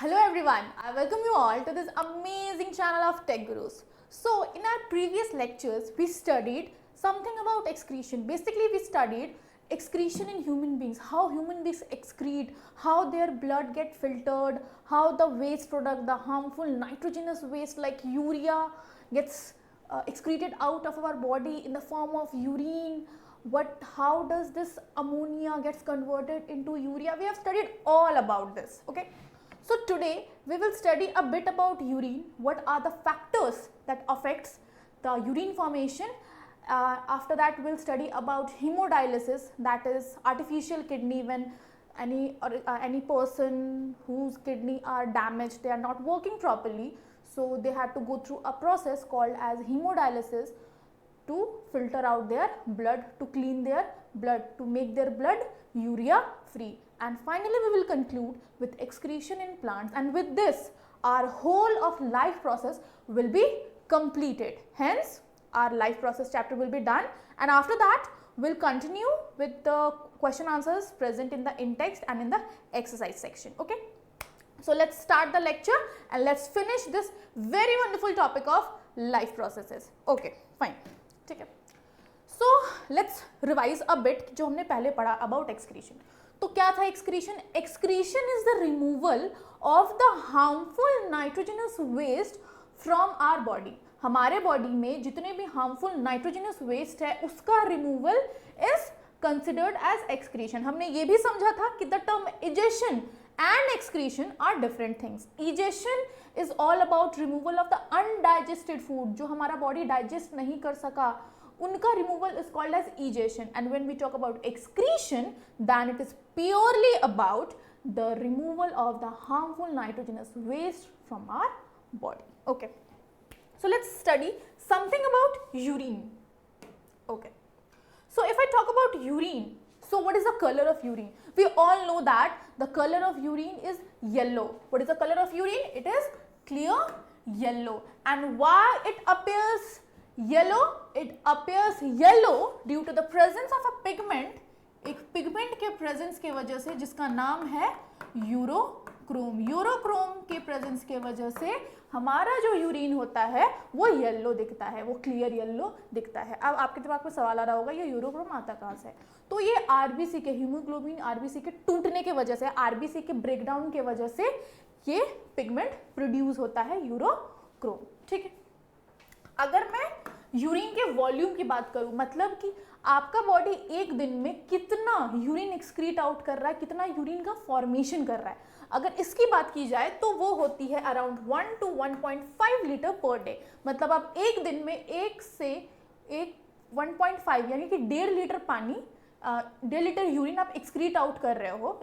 Hello everyone, I welcome you all to this amazing channel of Tech Gurus. So in our previous lectures, we studied something about excretion. Basically, we studied excretion in human beings, how human beings excrete, how their blood get filtered, how the waste product, the harmful nitrogenous waste like urea gets excreted out of our body in the form of urine. How does this ammonia gets converted into urea? We have studied all about this, okay? So today we will study a bit about urine, what are the factors that affects the urine formation. After that we'll study about hemodialysis, that is artificial kidney. When any person whose kidney are damaged, they are not working properly, so they have to go through a process called as hemodialysis to filter out their blood, to clean their blood, to make their blood urea free. And finally we will conclude with excretion in plants, and with this our whole of life process will be completed. Hence our life process chapter will be done, and after that we'll continue with the question answers present in the in-text and in the exercise section. Okay, so let's start the lecture and let's finish this very wonderful topic of life processes. Okay, fine. ठीक है, so let's revise a bit जो हमने पहले पढ़ा about excretion. तो क्या था excretion? Excretion is the removal of the harmful nitrogenous waste from our body. हमारे बॉडी में जितने भी harmful nitrogenous waste है उसका removal is considered as excretion. हमने ये भी समझा था कि the term egestion and excretion are different things. Egestion is all about removal of the undigested food, जो हमारा body digest नहीं कर सका, उनका removal is called as egestion. And when we talk about excretion, then it is purely about the removal of the harmful nitrogenous waste from our body. Okay, so let's study something about urine. Okay, so if I talk about urine, so what is the color of urine? We all know that the color of urine is yellow. What is the color of urine? It is clear yellow. And why it appears yellow? It appears yellow due to the presence of a pigment, एक pigment के presence के वजह से, जिसका नाम है urochrome. Urochrome के presence के वजह से हमारा जो यूरिन होता है वो येलो दिखता है, वो क्लियर येलो दिखता है. अब आपके दिमाग में सवाल आ रहा होगा ये यूरोक्रोम आता कहाँ से? तो ये आरबीसी के, हीमोग्लोबिन आरबीसी के टूटने के वजह से, आरबीसी के ब्रेकडाउन के वजह से ये पिगमेंट प्रोड्यूस होता है यूरोक्रोम. ठीक है, अगर मैं यूरिन के वॉल्यूम की बात करूं, मतलब कि आपका बॉडी एक दिन में कितना यूरिन एक्सक्रीट आउट कर रहा है, कितना यूरिन का फॉर्मेशन कर रहा है, अगर इसकी बात की जाए तो वो होती है around 1 to 1.5 litre per day. मतलब आप एक दिन में 1.5 यानी कि 1.5 लीटर पानी, 1.5 लीटर यूरिन आप एक्सक्रीट आउट कर रहे हो.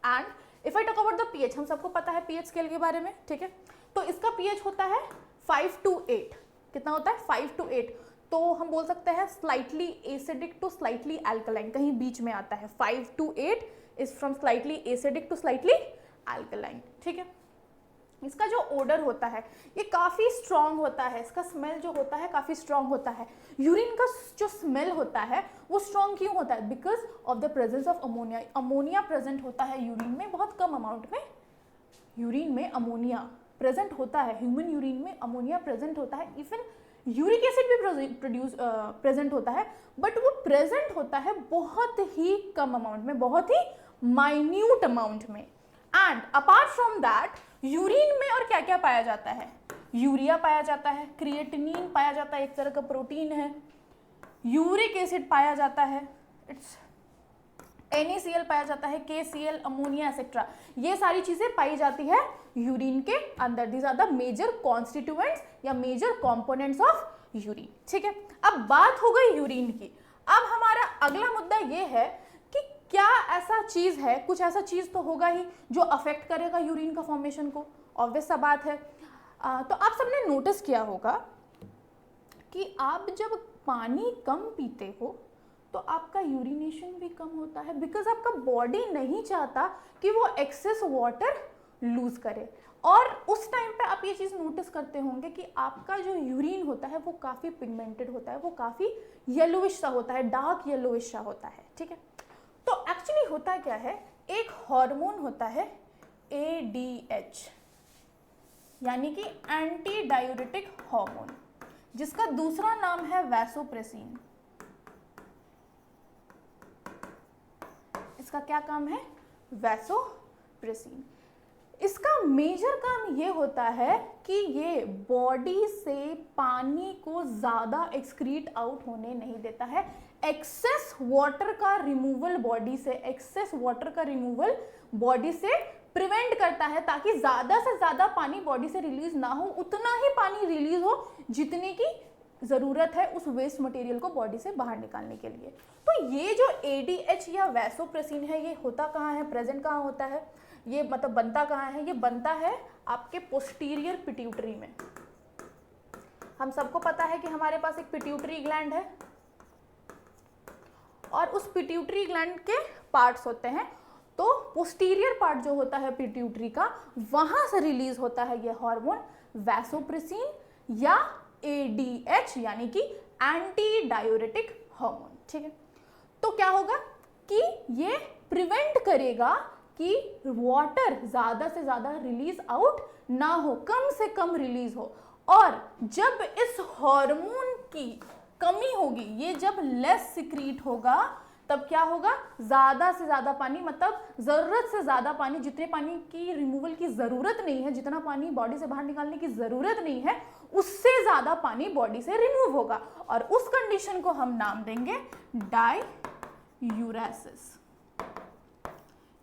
And if I talk about the pH, हम सबको पता है पीएच स्केल के बारे में, ठीक है, तो इसका पीएच होता है 5 to 8. कितना होता है? 5 to 8. तो हम बोल सकते हैं slightly acidic to slightly alkaline, कहीं बीच में आता है. 5 to 8 is from slightly acidic to slightly alkaline. ठीक है, इसका जो ओडर होता है ये काफ़ी स्ट्रॉन्ग होता है, इसका स्मेल जो होता है काफ़ी स्ट्रॉन्ग होता है. यूरिन का जो स्मेल होता है वो स्ट्रॉन्ग क्यों होता है? Because of the presence of ammonia. Ammonia present होता है यूरिन में, बहुत कम अमाउंट में यूरिन में अमोनिया प्रेजेंट होता है. ह्यूमन यूरिन में अमोनिया प्रेजेंट होता है, इवन यूरिक एसिड भी प्रेजेंट होता है, बट वो प्रेजेंट होता है बहुत ही कम अमाउंट में, बहुत ही माइन्यूट अमाउंट में. And apart from that urine में और क्या क्या पाया जाता है? यूरिया पाया जाता है, क्रिएटिनिन पाया जाता है, एक तरह का प्रोटीन है, यूरिक एसिड पाया जाता है, इट्स NaCl पाया जाता है, KCl, अमोनिया एक्सेट्रा, ये सारी चीजें पाई जाती है यूरिन के अंदर. These are the major constituents या मेजर कंपोनेंट्स ऑफ यूरिन. ठीक है, अब बात हो गई यूरिन की. अब हमारा अगला मुद्दा ये है कि क्या ऐसा चीज है, कुछ ऐसा चीज तो होगा ही जो अफेक्ट करेगा यूरिन का फॉर्मेशन को. ऑब्वियस सा बात है. तो आप सबने नोटिस किया होगा कि आप जब पानी कम पीते हो तो आपका यूरिनेशन भी कम होता है, बिकॉज आपका बॉडी नहीं चाहता कि वो एक्सेस वाटर लूज करे. और उस टाइम पे आप ये चीज़ नोटिस करते होंगे कि आपका जो यूरिन होता है वो काफ़ी पिगमेंटेड होता है, वो काफ़ी येलोविश सा होता है, डार्क येलोविश सा होता है. ठीक है, तो एक्चुअली होता क्या है, एक हार्मोन होता है ADH यानी कि एंटी डायूरेटिक हार्मोन, जिसका दूसरा नाम है वैसोप्रेसिन। इसका क्या काम है? वैसोप्रेसिन। इसका मेजर काम ये होता है कि ये बॉडी से पानी को ज़्यादा एक्सक्रीट आउट होने नहीं देता है। एक्सेस वाटर का रिमूवल बॉडी से, एक्सेस वाटर का रिमूवल बॉडी से प्रिवेंट करता है, ताकि ज़्यादा से ज़्यादा पानी बॉडी से रिलीज ना हो, उतना ही पानी रिलीज हो जितने की ज़रूरत है उस वेस्ट मटेरियल को बॉडी से बाहर निकालने के लिए। तो ये जो ADH या वैसोप्रेसिन है, ये होता कहाँ है, प्रेजेंट कहाँ होता है, ये मतलब बनता कहाँ है? ये बनता है आपके पोस्टीरियर पिट्यूटरी में। हम सबको पता है कि हमारे पास एक पिट्यूटरी ग्लैंड है और उस पिट्यूटरी ग्लैंड के पार्ट्स होते हैं। तो पोस्टीरियर पार्ट जो होता है पिट्यूटरी का, वहां से रिलीज होता है ये हार्मोन वैसोप्रेसिन या ADH यानी कि एंटी डायूरेटिक हार्मोन। ठीक है, तो क्या होगा कि ये प्रिवेंट करेगा कि वाटर ज़्यादा से ज़्यादा रिलीज आउट ना हो, कम से कम रिलीज हो। और जब इस हार्मोन की कमी होगी, ये जब लेस सिक्रीट होगा, तब क्या होगा? ज़्यादा से ज़्यादा पानी, मतलब ज़रूरत से ज़्यादा पानी, जितने पानी की रिमूवल की ज़रूरत नहीं है, जितना पानी बॉडी से बाहर निकालने की ज़रूरत नहीं है, उससे ज़्यादा पानी बॉडी से रिमूव होगा। और उस कंडीशन को हम नाम देंगे डायूरेसिस।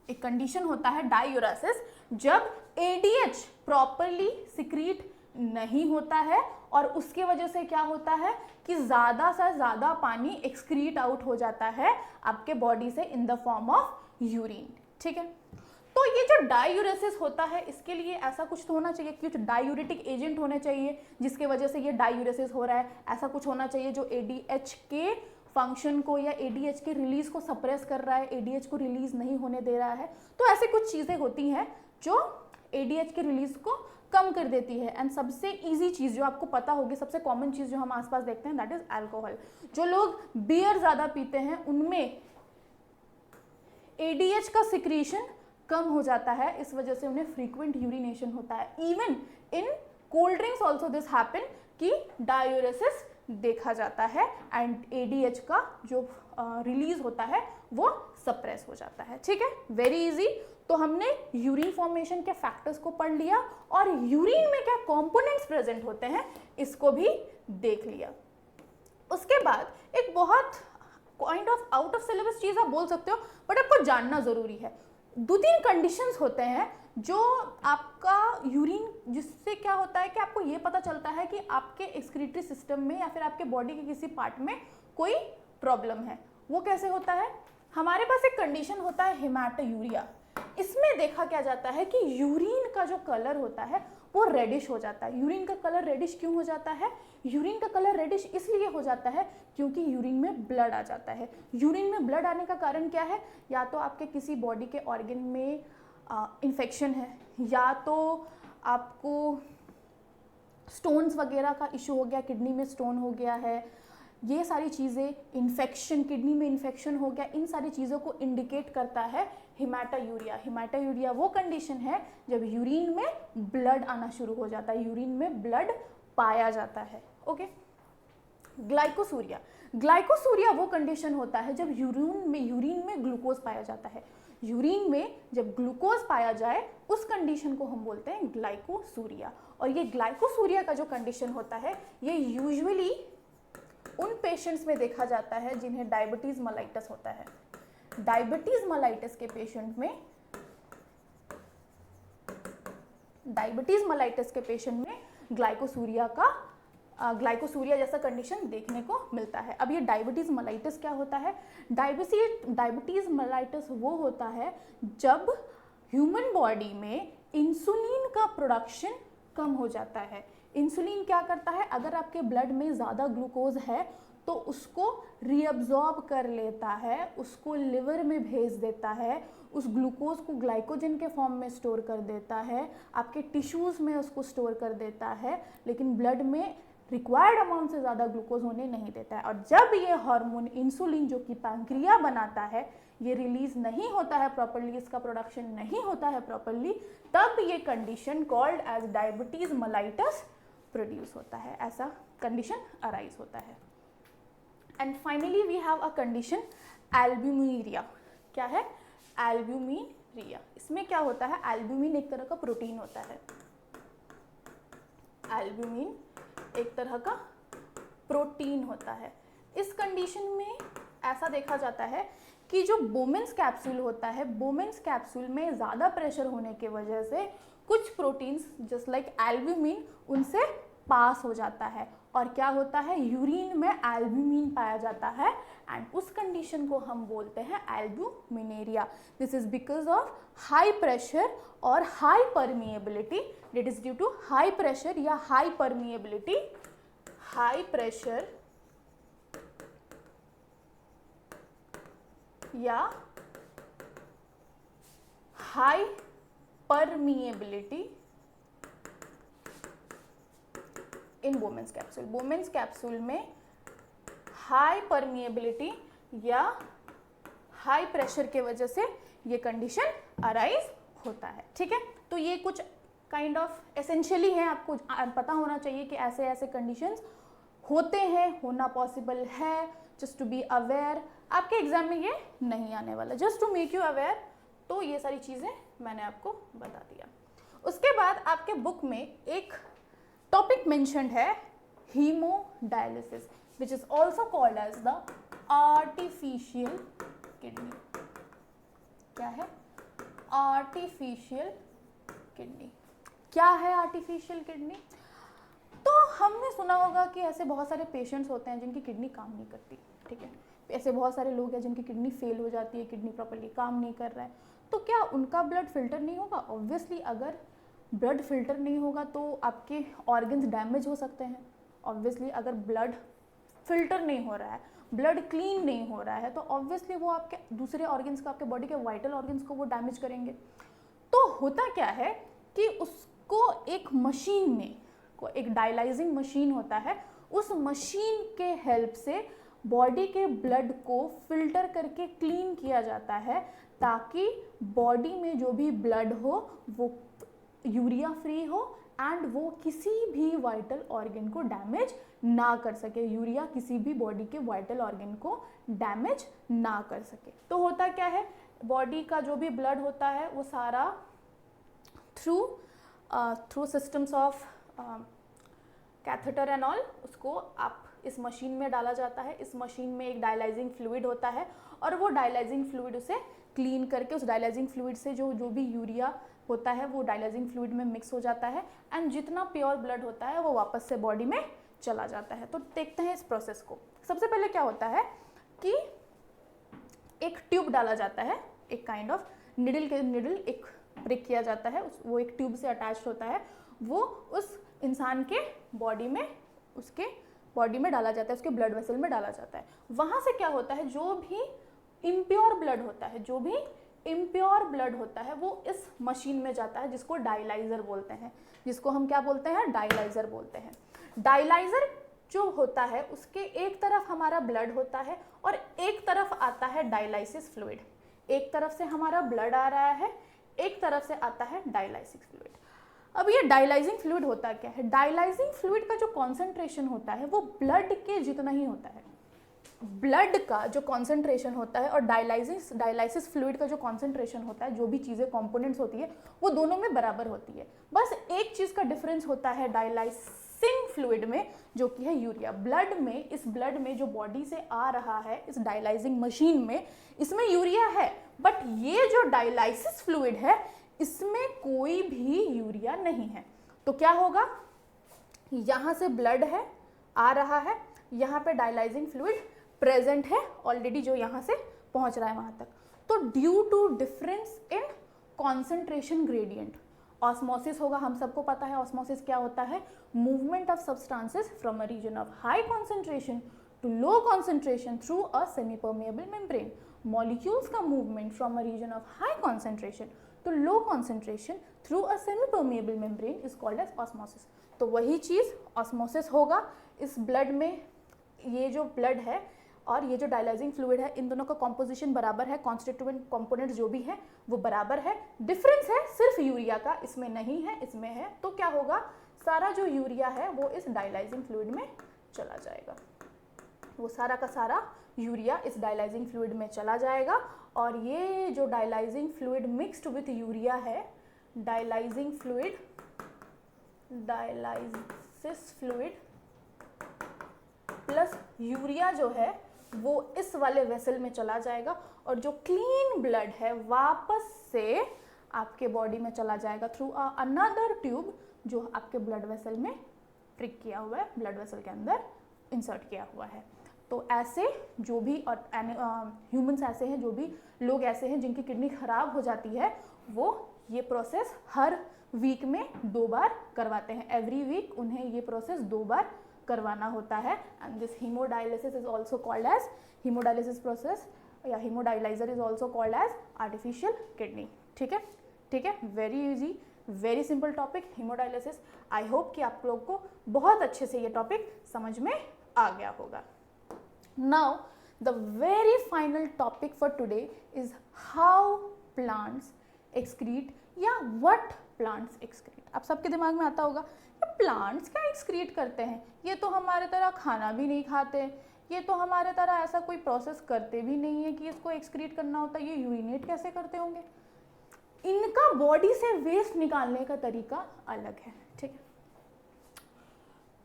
एक कंडीशन होता है डायूरेसिस, जब ADH प्रॉपरली सिक्रीट नहीं होता है और उसके वजह से क्या होता है कि ज़्यादा से ज़्यादा पानी एक्सक्रीट आउट हो जाता है आपके बॉडी से in the form of urine. ठीक है, तो ये जो डायूरेसिस होता है, इसके लिए ऐसा कुछ तो होना चाहिए, कुछ डायूरेटिक एजेंट होने चाहिए जिसके वजह से ये डायूरेसिस हो रहा है। ऐसा कुछ होना चाहिए जो ADH के फंक्शन को या ADH के रिलीज को सप्रेस कर रहा है, ADH को रिलीज नहीं होने दे रहा है। तो ऐसे कुछ चीज़ें होती हैं जो ADH के रिलीज को कम कर देती है। एंड सबसे इजी चीज़ जो आपको पता होगी, सबसे कॉमन चीज़ जो हम आसपास देखते हैं, दैट इज अल्कोहल। जो लोग बियर ज़्यादा पीते हैं उनमें ADH का सिक्रीशन कम हो जाता है, इस वजह से उन्हें फ्रीक्वेंट यूरिनेशन होता है। Even in cold drinks also this happen कि डायूरेसिस देखा जाता है एंड ADH का जो रिलीज होता है वो सप्रेस हो जाता है। ठीक है, वेरी इजी। तो हमने यूरिन फॉर्मेशन के फैक्टर्स को पढ़ लिया और यूरिन में क्या कंपोनेंट्स प्रेजेंट होते हैं इसको भी देख लिया। उसके बाद एक बहुत kind of out of syllabus चीज आप बोल सकते हो, बट आपको जानना जरूरी है। 2-3 कंडीशंस होते हैं जो आपका यूरिन, जिससे क्या होता है कि आपको ये पता चलता है कि आपके एक्सक्रीटरी सिस्टम में या फिर आपके बॉडी के किसी पार्ट में कोई प्रॉब्लम है। वो कैसे होता है? हमारे पास एक कंडीशन होता है हेमाटोयूरिया। इसमें देखा क्या जाता है कि यूरिन का जो कलर होता है वो रेडिश हो जाता है। यूरिन का कलर रेडिश क्यों हो जाता है? यूरिन का कलर रेडिश इसलिए हो जाता है क्योंकि यूरिन में ब्लड आ जाता है। यूरिन में ब्लड आने का कारण क्या है? या तो आपके किसी बॉडी के ऑर्गन में इन्फेक्शन है, या तो आपको स्टोन्स वगैरह का इशू हो गया, किडनी में स्टोन हो गया है, ये सारी चीज़ें, इन्फेक्शन, किडनी में इन्फेक्शन हो गया, इन सारी चीज़ों को इंडिकेट करता है हेमाटोयूरिया। हेमाटोयूरिया वो कंडीशन है जब यूरिन में ब्लड आना शुरू हो जाता है, यूरिन में ब्लड पाया जाता है। Okay, glycosuria. ग्लाइकोसूरिया वो कंडीशन होता है जब यूरिन में ग्लूकोज पाया जाता है। यूरिन में जब ग्लूकोज पाया जाए उस कंडीशन को हम बोलते हैं ग्लाइकोसूरिया। और ये ग्लाइकोसूरिया का जो कंडीशन होता है ये यूजुअली उन पेशेंट्स में देखा जाता है जिन्हें डायबिटीज मेलाइटस होता है। डायबिटीज मेलाइटस के पेशेंट में ग्लाइकोसूरिया जैसा कंडीशन देखने को मिलता है। अब ये डायबिटीज मेलाइटस क्या होता है? डायबिटीज मेलाइटस वो होता है जब ह्यूमन बॉडी में इंसुलिन का प्रोडक्शन कम हो जाता है। इंसुलिन क्या करता है? अगर आपके ब्लड में ज़्यादा ग्लूकोज है तो उसको रीअब्जॉर्ब कर लेता है, उसको लिवर में भेज देता है, उस ग्लूकोज को ग्लाइकोजन के फॉर्म में स्टोर कर देता है, आपके टिश्यूज़ में उसको स्टोर कर देता है, लेकिन ब्लड में रिक्वायर्ड अमाउंट से ज़्यादा ग्लूकोज होने नहीं देता है। और जब ये हार्मोन इंसुलिन जो कि पैंक्रिया बनाता है, ये रिलीज नहीं होता है प्रॉपरली, इसका प्रोडक्शन नहीं होता है प्रॉपरली, तब ये condition called as diabetes mellitus produce होता है, ऐसा कंडीशन अराइज होता है। And finally we have a condition albuminuria. क्या है? एल्ब्यूमिनुरिया। इसमें क्या होता है? एल्ब्यूमिन एक तरह का प्रोटीन होता है, एल्ब्यूमिन एक तरह का प्रोटीन होता है। इस कंडीशन में ऐसा देखा जाता है कि जो बोमेन्स कैप्सूल होता है, बोमेन्स कैप्सूल में ज़्यादा प्रेशर होने की वजह से कुछ प्रोटीन्स जस्ट लाइक एल्ब्यूमिन उनसे पास हो जाता है, और क्या होता है? यूरिन में एल्ब्यूमिन पाया जाता है, एंड उस कंडीशन को हम बोलते हैं albuminuria. This is because of high pressure और high permeability, that is due to high pressure या हाई परमिएबिलिटी, हाई प्रेशर या high permeability in Bowman's capsule. Bowman's capsule में हाई परमिएबिलिटी या हाई प्रेशर के वजह से ये कंडीशन अराइज होता है। ठीक है, तो ये कुछ काइंड ऑफ एसेंशियली है, आपको पता होना चाहिए कि ऐसे ऐसे कंडीशंस होते हैं, होना पॉसिबल है, जस्ट टू बी अवेयर। आपके एग्जाम में ये नहीं आने वाला, just to make you aware. तो ये सारी चीज़ें मैंने आपको बता दिया। उसके बाद आपके बुक में एक टॉपिक मेंशन्ड है haemodialysis, which is also called as the artificial kidney. क्या है? Artificial kidney. क्या है आर्टिफिशियल किडनी? तो हमने सुना होगा कि ऐसे बहुत सारे पेशेंट्स होते हैं जिनकी किडनी काम नहीं करती। ठीक है, ऐसे बहुत सारे लोग हैं जिनकी किडनी फेल हो जाती है, किडनी प्रॉपर्ली काम नहीं कर रहा है, तो क्या उनका ब्लड फिल्टर नहीं होगा? ऑब्वियसली अगर ब्लड फिल्टर नहीं होगा तो आपके ऑर्गन्स डैमेज हो सकते हैं। ऑब्वियसली अगर ब्लड फिल्टर नहीं हो रहा है, ब्लड क्लीन नहीं हो रहा है, तो ऑब्वियसली वो आपके दूसरे ऑर्गन्स को, आपके बॉडी के वाइटल ऑर्गन्स को वो डैमेज करेंगे। तो होता क्या है कि उसको एक मशीन में, को एक डायलाइजिंग मशीन होता है, उस मशीन के हेल्प से बॉडी के ब्लड को फिल्टर करके क्लीन किया जाता है, ताकि बॉडी में जो भी ब्लड हो वो यूरिया फ्री हो एंड वो किसी भी वाइटल ऑर्गन को डैमेज ना कर सके, यूरिया किसी भी बॉडी के वाइटल ऑर्गन को डैमेज ना कर सके। तो होता क्या है, बॉडी का जो भी ब्लड होता है वो सारा through systems of catheter and all, उसको आप इस मशीन में डाला जाता है। इस मशीन में एक डायलाइजिंग फ्लूइड होता है, और वो डायलाइजिंग फ्लूइड उसे क्लीन करके उस डायलाइजिंग फ्लूइड से जो भी यूरिया होता है वो डायलाइजिंग फ्लूइड में मिक्स हो जाता है, एंड जितना प्योर ब्लड होता है वो वापस से बॉडी में चला जाता है। तो देखते हैं इस प्रोसेस को। सबसे पहले क्या होता है कि एक ट्यूब डाला जाता है, एक काइंड ऑफ निडल एक प्रिक किया जाता है, वो एक ट्यूब से अटैच होता है, वो उस इंसान के बॉडी में, उसके बॉडी में डाला जाता है, उसके ब्लड वेसल में डाला जाता है। वहाँ से क्या होता है, जो भी इम्प्योर ब्लड होता है, जो भी इम्प्योर ब्लड होता है वो इस मशीन में जाता है, जिसको डायलाइजर बोलते हैं, जिसको हम क्या बोलते हैं, डायलाइजर बोलते हैं। डायलाइजर जो होता है उसके एक तरफ हमारा ब्लड होता है और एक तरफ आता है डायलाइसिस फ्लूइड। एक तरफ से हमारा ब्लड आ रहा है, एक तरफ से आता है डायलाइसिस फ्लूइड। अब ये डायलाइजिंग फ्लूइड होता क्या है? डायलाइजिंग फ्लूइड का जो कॉन्सेंट्रेशन होता है वो ब्लड के जितना ही होता है। ब्लड का जो कॉन्सेंट्रेशन होता है और डायलाइसिस फ्लूइड का जो कॉन्सेंट्रेशन होता है, जो भी चीज़ें कंपोनेंट्स होती है वो दोनों में बराबर होती है। बस एक चीज़ का डिफरेंस होता है डायलाइसिंग फ्लूइड में, जो कि है यूरिया। ब्लड में, इस ब्लड में जो बॉडी से आ रहा है इस डायलाइजिंग मशीन में, इसमें यूरिया है, बट ये जो डायलाइसिस फ्लूइड है इसमें कोई भी यूरिया नहीं है। तो क्या होगा, यहाँ से ब्लड है आ रहा है, यहाँ पे डायलाइजिंग फ्लूइड प्रेजेंट है ऑलरेडी, जो यहाँ से पहुँच रहा है वहाँ तक। तो due to difference in concentration gradient, osmosis होगा। हम सबको पता है ऑस्मोसिस क्या होता है, movement of substances from a region of high concentration to low concentration through a semi permeable membrane. Molecules का movement from a region of high concentration to low concentration through a semi permeable membrane is called as osmosis. तो वही चीज़ osmosis होगा इस blood में। ये जो blood है और ये जो डायलाइजिंग फ्लूइड है, इन दोनों का कॉम्पोजिशन बराबर है, कॉन्स्टिट्यूएंट कंपोनेंट्स जो भी है वो बराबर है। डिफरेंस है सिर्फ यूरिया का, इसमें नहीं है, इसमें है। तो क्या होगा, सारा जो यूरिया है वो इस डायलाइजिंग फ्लूइड में चला जाएगा, वो सारा का सारा यूरिया इस डायलाइजिंग फ्लूइड में चला जाएगा। और ये जो dialysing fluid mixed with urea है, dialysing fluid, dialysis fluid plus urea जो है वो इस वाले वेसल में चला जाएगा, और जो क्लीन ब्लड है वापस से आपके बॉडी में चला जाएगा थ्रू अनदर ट्यूब जो आपके ब्लड वेसल में प्रिक किया हुआ है, ब्लड वेसल के अंदर इंसर्ट किया हुआ है। तो ऐसे जो भी, और ह्यूमंस ऐसे हैं, जो भी लोग ऐसे हैं जिनकी किडनी खराब हो जाती है, वो ये प्रोसेस हर वीक में 2 बार करवाते हैं। एवरी वीक उन्हें ये प्रोसेस 2 बार करवाना होता है। And this haemodialysis is also called as, haemodialysis process या haemodialyser is also called as artificial kidney. ठीक है, ठीक है, very easy, very simple topic haemodialysis. I hope कि आप लोग को बहुत अच्छे से ये टॉपिक समझ में आ गया होगा। Now the very final topic for today is how plants excrete या व्हाट प्लांट्स एक्सक्रीट। आप सबके दिमाग में आता होगा प्लांट्स क्या एक्सक्रीट करते हैं, ये तो हमारे तरह खाना भी नहीं खाते, ये तो हमारे तरह ऐसा कोई प्रोसेस करते भी नहीं है कि इसको एक्सक्रीट करना होता है, ये यूरिनेट कैसे करते होंगे। इनका बॉडी से वेस्ट निकालने का तरीका अलग है। ठीक है,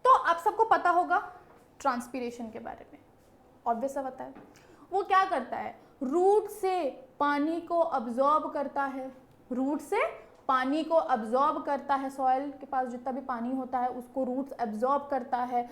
तो आप सबको पता होगा ट्रांसपीरेशन के बारे में, ऑब्वियस सा पता है। वो क्या करता है, रूट से पानी को अब्जॉर्ब करता है, रूट से पानी को अब्जॉर्ब करता है, सॉइल के पास जितना भी पानी होता है उसको रूट्स अब्जॉर्ब करता है,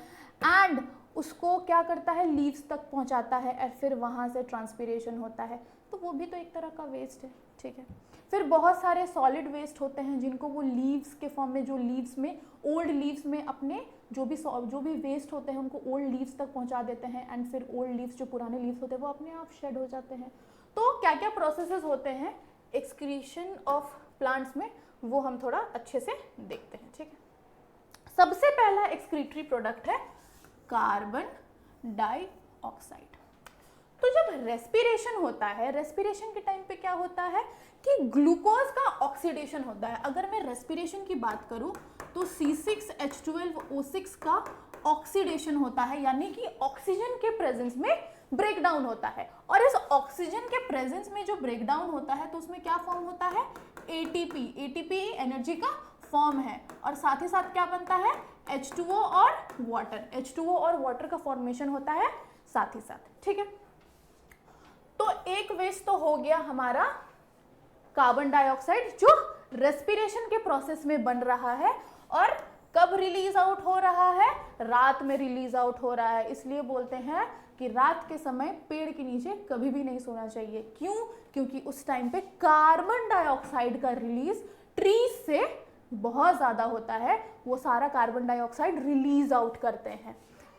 एंड उसको क्या करता है, लीव्स तक पहुंचाता है, और फिर वहां से ट्रांसपीरेशन होता है। तो वो भी तो एक तरह का वेस्ट है। ठीक है, फिर बहुत सारे सॉलिड वेस्ट होते हैं जिनको वो लीव्स के फॉर्म में, जो लीव्स में, ओल्ड लीव्स में अपने जो भी वेस्ट होते हैं उनको ओल्ड लीव्स तक पहुंचा देते हैं, एंड फिर ओल्ड लीव्स, जो पुराने लीव्स होते हैं, वो अपने आप शेड हो जाते हैं। तो क्या क्या प्रोसेसेस होते हैं एक्सक्रीशन ऑफ प्लांट्स में, वो हम थोड़ा अच्छे से देखते हैं। ठीक है, सबसे पहला एक्सक्रीटरी प्रोडक्ट है कार्बन डाइऑक्साइड। तो जब रेस्पिरेशन होता है, रेस्पिरेशन के टाइम पे क्या होता है कि ग्लूकोज का ऑक्सीडेशन होता है। अगर मैं रेस्पिरेशन की बात करूं तो C6H12O6 का ऑक्सीडेशन होता है, यानी कि ऑक्सीजन के प्रेजेंस में ब्रेकडाउन होता है। और इस ऑक्सीजन के प्रेजेंस में जो ब्रेकडाउन होता है तो उसमें क्या फॉर्म होता है, एटीपी। एटीपी एनर्जी का फॉर्म है, और साथ ही साथ क्या बनता है, H2O और वाटर। H2O और वाटर का फॉर्मेशन होता है साथ ही साथ। ठीक है, तो एक वेस्ट तो हो गया हमारा कार्बन डाइऑक्साइड जो रेस्पिरेशन के प्रोसेस में बन रहा है, और कब रिलीज आउट हो रहा है, रात में रिलीज आउट हो रहा है। इसलिए बोलते हैं कि रात के समय पेड़ के नीचे कभी भी नहीं सोना चाहिए। क्यों? क्योंकि उस टाइम पे कार्बन डाइऑक्साइड का रिलीज ट्रीज से बहुत ज्यादा होता है, वो सारा कार्बन डाइऑक्साइड रिलीज आउट करते हैं।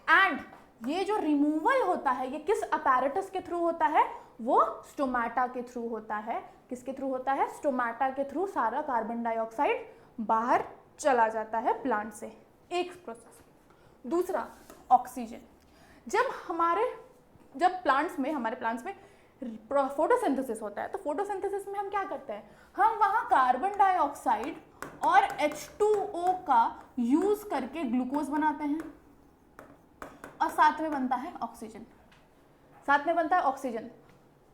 एंड ये जो रिमूवल होता है ये किस अपैरेटस के थ्रू होता है, वो स्टोमाटा के थ्रू होता है। किसके थ्रू होता है, स्टोमाटा के थ्रू सारा कार्बन डाइऑक्साइड बाहर चला जाता है प्लांट से। एक प्रोसेस। दूसरा, ऑक्सीजन। जब प्लांट्स में, हमारे प्लांट्स में फोटोसिंथेसिस होता है, तो फोटोसिंथेसिस में हम क्या करते हैं, हम वहां कार्बन डाइऑक्साइड और H2O का यूज करके ग्लूकोज बनाते हैं, और साथ में बनता है ऑक्सीजन। साथ में बनता है ऑक्सीजन।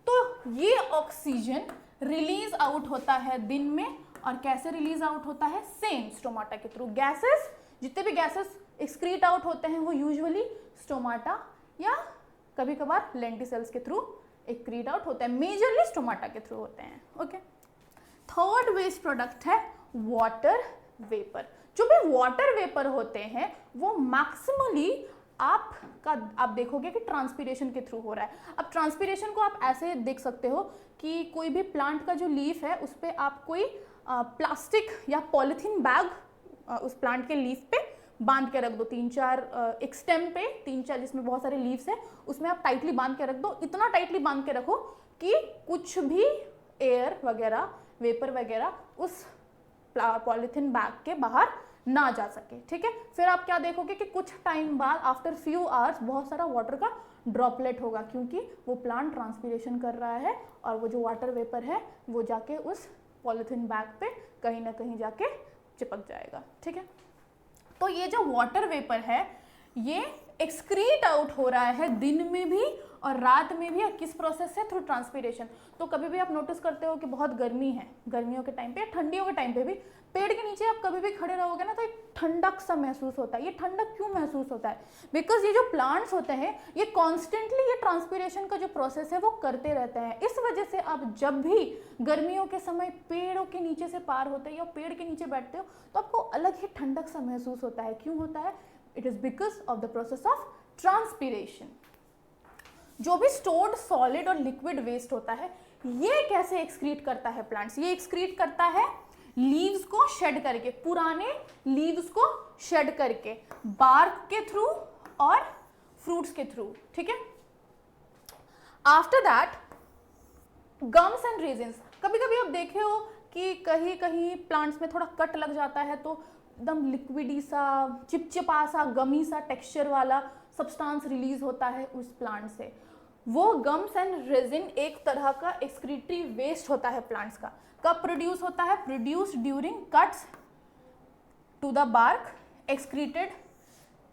तो ये ऑक्सीजन रिलीज आउट होता है दिन में, और कैसे रिलीज आउट होता है, सेम स्टोमाटा के थ्रू। गैसेस, जितने भी गैसेस एक्सक्रीट आउट होते हैं वो यूजुअली स्टोमाटा या कभी कभार लेंटिसेल्स के थ्रू एक्सक्रीट आउट होते हैं, मेजरली स्टोमाटा के थ्रू होते हैं। ओके, थर्ड वेस्ट प्रोडक्ट है वाटर वेपर। जो भी वाटर वेपर होते हैं वो मैक्सिमली आप देखोगे कि ट्रांसपीरेशन के थ्रू हो रहा है। अब ट्रांसपीरेशन को आप ऐसे देख सकते हो कि कोई भी प्लांट का जो लीफ है उस पर आप कोई प्लास्टिक या पॉलिथीन बैग उस प्लांट के लीफ पे बांध के रख दो, 3-4 एक स्टेम पे 3-4 जिसमें बहुत सारे लीव्स है उसमें आप टाइटली बांध के रख दो। इतना टाइटली बांध के रखो कि कुछ भी एयर वगैरह, वेपर वगैरह उस पॉलिथीन बैग के बाहर ना जा सके, ठीक है। फिर आप क्या देखोगे कि कुछ टाइम बाद आफ्टर फ्यू आवर्स बहुत सारा वाटर का ड्रॉपलेट होगा, क्योंकि वो प्लांट ट्रांसपीरेशन कर रहा है और वो जो वाटर वेपर है वो जाके उस पॉलीथीन बैग पे कहीं ना कहीं जाके चिपक जाएगा, ठीक है। तो ये जो वाटर वेपर है ये एक्सक्रीट आउट हो रहा है दिन में भी और रात में भी, किस प्रोसेस से, थ्रू ट्रांसपीरेशन। तो कभी भी आप नोटिस करते हो कि बहुत गर्मी है, गर्मियों के टाइम पे, ठंडियों के टाइम पे भी पेड़ के नीचे आप कभी भी खड़े रहोगे ना तो एक ठंडक सा महसूस होता है। ये ठंडक क्यों महसूस होता है? बिकॉज ये जो प्लांट्स होते हैं ये कॉन्स्टेंटली ये ट्रांसपीरेशन का जो प्रोसेस है वो करते रहते हैं। इस वजह से आप जब भी गर्मियों के समय पेड़ों के नीचे से पार होते हो या पेड़ के नीचे बैठते हो तो आपको अलग ही ठंडक सा महसूस होता है। क्यों होता है? It is because of the process of transpiration. जो भी स्टोर्ड सॉलिड और लिक्विड वेस्ट होता है ये कैसे एक्सक्रीट करता है प्लांट्स? ये एक्सक्रीट करता है लीव्स को शेड करके, पुराने लीव्स को शेड करके, बार्क के थ्रू और फ्रूट्स के थ्रू, ठीक है। After that gums and resins. कभी कभी आप देखे हो कि कहीं कहीं प्लांट्स में थोड़ा कट लग जाता है तो एकदम लिक्विडी सा, चिपचिपा सा, गमी सा टेक्सचर वाला सब्सटेंस रिलीज होता है उस प्लांट से। वो गम्स एंड रेजिन एक तरह का एक्सक्रीटरी वेस्ट होता है प्लांट्स का। कब प्रोड्यूस होता है? Produce during cuts to the bark, excreted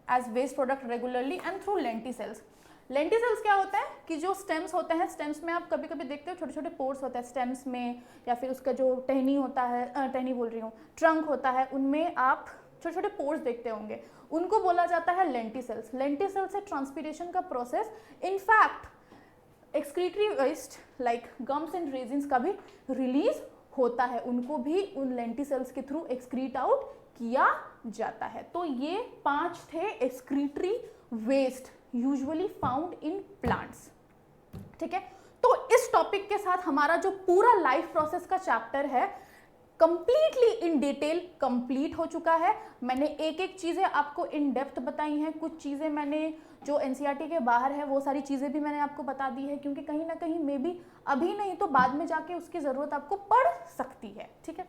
as waste product regularly and through lenticels. Lenticels क्या होता है कि जो स्टेम्स होते हैं, स्टेम्स में आप कभी कभी देखते हो छोटे छोटे पोर्स होते हैं स्टेम्स में, या फिर उसका जो टहनी होता है, टहनी बोल रही हूँ, ट्रंक होता है, उनमें आप छोटे छोटे पोर्स देखते होंगे, उनको बोला जाता है लेंटिसेल्स। लेंटिसेल्स से ट्रांसपीरेशन का process, in fact excretory waste like gums and resins का भी रिलीज होता है, उनको भी उन लेंटिसेल्स के थ्रू एक्सक्रीट आउट किया जाता है। तो ये 5 थे excretory waste usually found in plants, ठीक है। तो इस टॉपिक के साथ हमारा जो पूरा लाइफ प्रोसेस का चैप्टर है कंप्लीटली इन डिटेल कंप्लीट हो चुका है। मैंने एक एक चीज़ें आपको इन डेप्थ बताई हैं, कुछ चीज़ें मैंने जो एनसीईआरटी के बाहर है वो सारी चीज़ें भी मैंने आपको बता दी है, क्योंकि कहीं ना कहीं मे बी अभी नहीं तो बाद में जाके उसकी ज़रूरत आपको पड़ सकती है, ठीक है।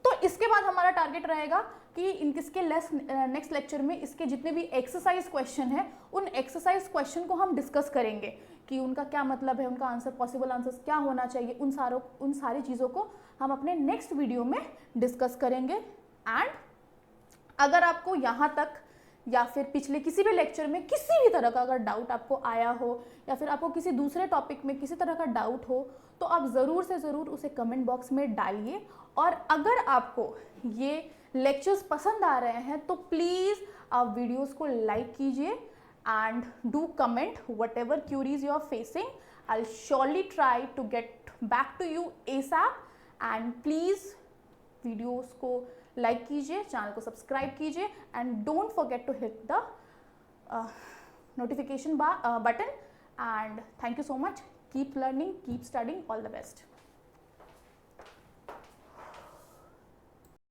तो इसके बाद हमारा टारगेट रहेगा कि इसके नेक्स्ट लेक्चर में इसके जितने भी एक्सरसाइज क्वेश्चन है उन एक्सरसाइज क्वेश्चन को हम डिस्कस करेंगे कि उनका क्या मतलब है, उनका आंसर, पॉसिबल आंसर्स क्या होना चाहिए, उन सारी चीज़ों को हम अपने नेक्स्ट वीडियो में डिस्कस करेंगे। एंड अगर आपको यहाँ तक या फिर पिछले किसी भी लेक्चर में किसी भी तरह का अगर डाउट आपको आया हो या फिर आपको किसी दूसरे टॉपिक में किसी तरह का डाउट हो तो आप ज़रूर से ज़रूर उसे कमेंट बॉक्स में डालिए। और अगर आपको ये लेक्चर्स पसंद आ रहे हैं तो प्लीज़ आप वीडियोस को लाइक कीजिए and do comment whatever queries you are facing. I will surely try to get back to you ASAP। And please videos को लाइक कीजिए, चैनल को सब्सक्राइब कीजिए and don't forget to hit the notification button। And thank you so much. Keep learning, keep studying. All the best.